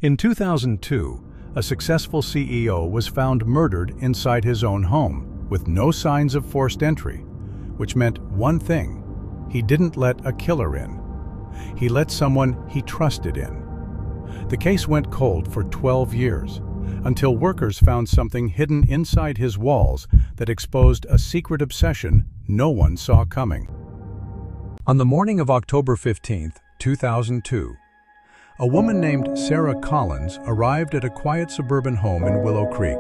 In 2002, a successful CEO was found murdered inside his own home, with no signs of forced entry, which meant one thing: he didn't let a killer in. He let someone he trusted in. The case went cold for 12 years, until workers found something hidden inside his walls that exposed a secret obsession no one saw coming. On the morning of October 15, 2002, a woman named Sarah Collins arrived at a quiet suburban home in Willow Creek.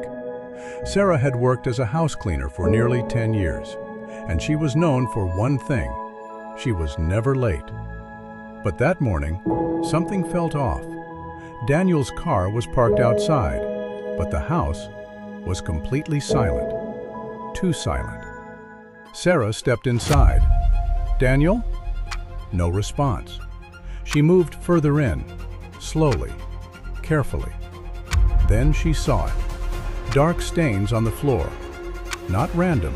Sarah had worked as a house cleaner for nearly 10 years, and she was known for one thing: she was never late. But that morning, something felt off. Daniel's car was parked outside, but the house was completely silent. Too silent. Sarah stepped inside. "Daniel?" No response. She moved further in, slowly, carefully. Then she saw it. Dark stains on the floor. Not random,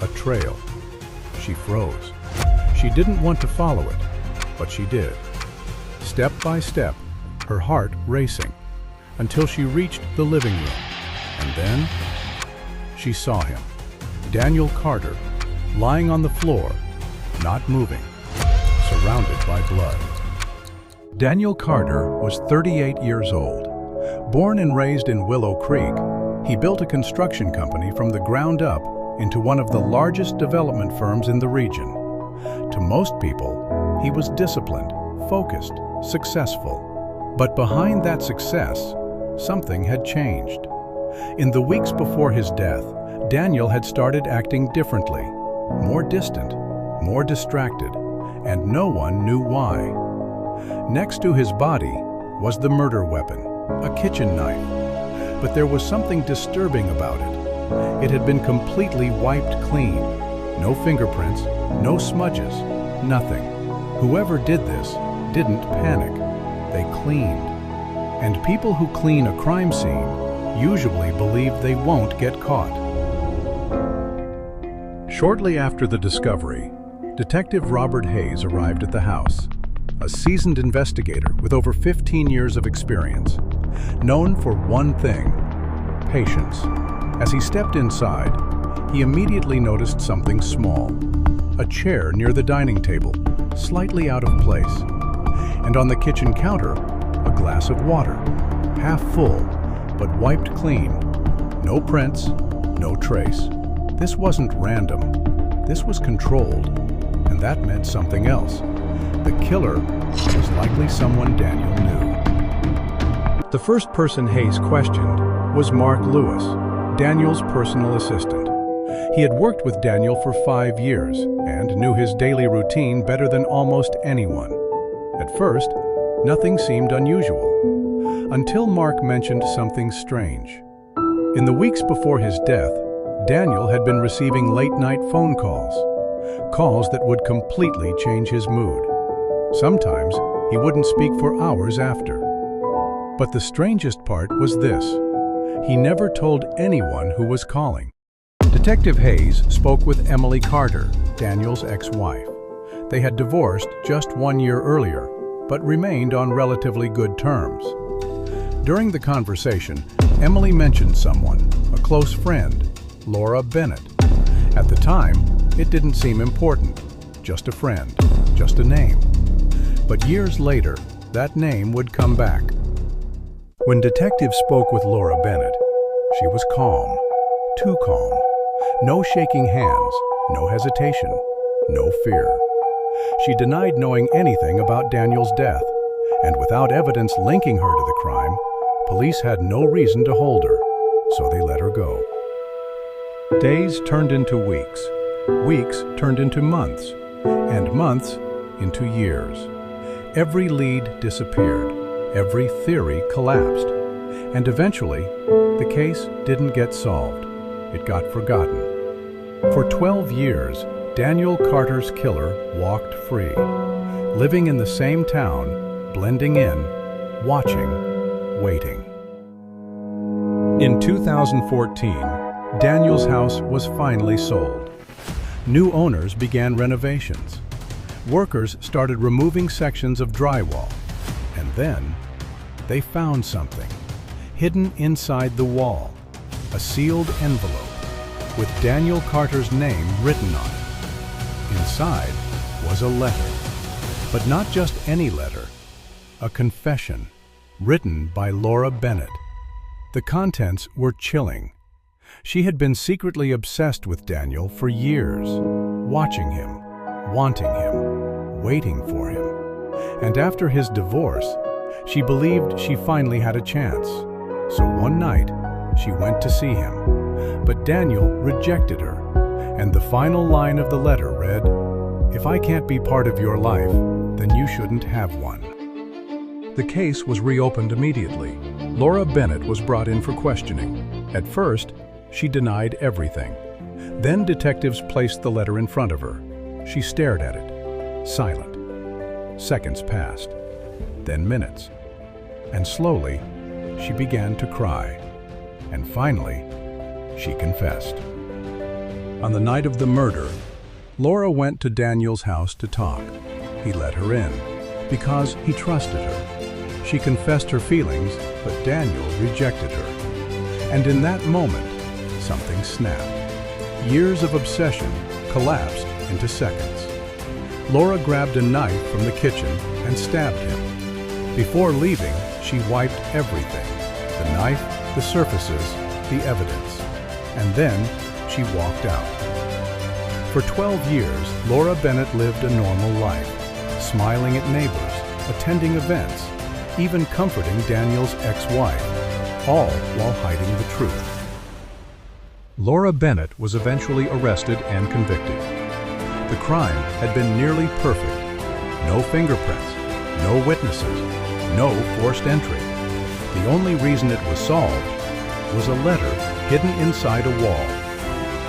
a trail. She froze. She didn't want to follow it, but she did. Step by step, her heart racing, until she reached the living room. And then she saw him. Daniel Carter, lying on the floor, not moving, surrounded by blood. Daniel Carter was 38 years old. Born and raised in Willow Creek, he built a construction company from the ground up into one of the largest development firms in the region. To most people, he was disciplined, focused, successful. But behind that success, something had changed. In the weeks before his death, Daniel had started acting differently, more distant, more distracted, and no one knew why. Next to his body was the murder weapon, a kitchen knife. But there was something disturbing about it. It had been completely wiped clean. No fingerprints, no smudges, nothing. Whoever did this didn't panic. They cleaned. And people who clean a crime scene usually believe they won't get caught. Shortly after the discovery, Detective Robert Hayes arrived at the house, a seasoned investigator with over 15 years of experience, known for one thing: patience. As he stepped inside, he immediately noticed something small: a chair near the dining table, slightly out of place, and on the kitchen counter, a glass of water, half full, but wiped clean. No prints, no trace. This wasn't random. This was controlled, and that meant something else. The killer was likely someone Daniel knew. The first person Hayes questioned was Mark Lewis, Daniel's personal assistant. He had worked with Daniel for 5 years and knew his daily routine better than almost anyone. At first, nothing seemed unusual, until Mark mentioned something strange. In the weeks before his death, Daniel had been receiving late-night phone calls that would completely change his mood. Sometimes he wouldn't speak for hours after. But the strangest part was this: he never told anyone who was calling. Detective Hayes spoke with Emily Carter, Daniel's ex-wife. They had divorced just 1 year earlier, but remained on relatively good terms. During the conversation, Emily mentioned someone, a close friend, Laura Bennett. At the time, it didn't seem important. Just a friend, just a name. But years later, that name would come back. When detectives spoke with Laura Bennett, she was calm, too calm. No shaking hands, no hesitation, no fear. She denied knowing anything about Daniel's death, and without evidence linking her to the crime, police had no reason to hold her, so they let her go. Days turned into weeks, weeks turned into months, and months into years. Every lead disappeared, every theory collapsed, and eventually, the case didn't get solved. It got forgotten. For 12 years, Daniel Carter's killer walked free, living in the same town, blending in, watching, waiting. In 2014, Daniel's house was finally sold. New owners began renovations. Workers started removing sections of drywall. And then, they found something, hidden inside the wall, a sealed envelope with Daniel Carter's name written on it. Inside was a letter, but not just any letter, a confession written by Laura Bennett. The contents were chilling. She had been secretly obsessed with Daniel for years, watching him, wanting him, waiting for him. And after his divorce, she believed she finally had a chance. So one night, she went to see him. But Daniel rejected her, and the final line of the letter read, "If I can't be part of your life, then you shouldn't have one." The case was reopened immediately. Laura Bennett was brought in for questioning. At first, she denied everything. Then detectives placed the letter in front of her. She stared at it, silent. Seconds passed, then minutes. And slowly, she began to cry. And finally, she confessed. On the night of the murder, Laura went to Daniel's house to talk. He let her in because he trusted her. She confessed her feelings, but Daniel rejected her. And in that moment, something snapped. Years of obsession collapsed into seconds. Laura grabbed a knife from the kitchen and stabbed him. Before leaving, she wiped everything: the knife, the surfaces, the evidence. And then she walked out. For 12 years, Laura Bennett lived a normal life, smiling at neighbors, attending events, even comforting Daniel's ex-wife, all while hiding the truth. Laura Bennett was eventually arrested and convicted. The crime had been nearly perfect. No fingerprints, no witnesses, no forced entry. The only reason it was solved was a letter hidden inside a wall.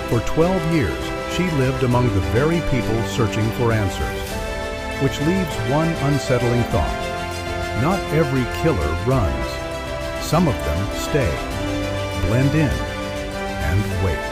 For 12 years, she lived among the very people searching for answers. Which leaves one unsettling thought. Not every killer runs. Some of them stay, blend in, and wait.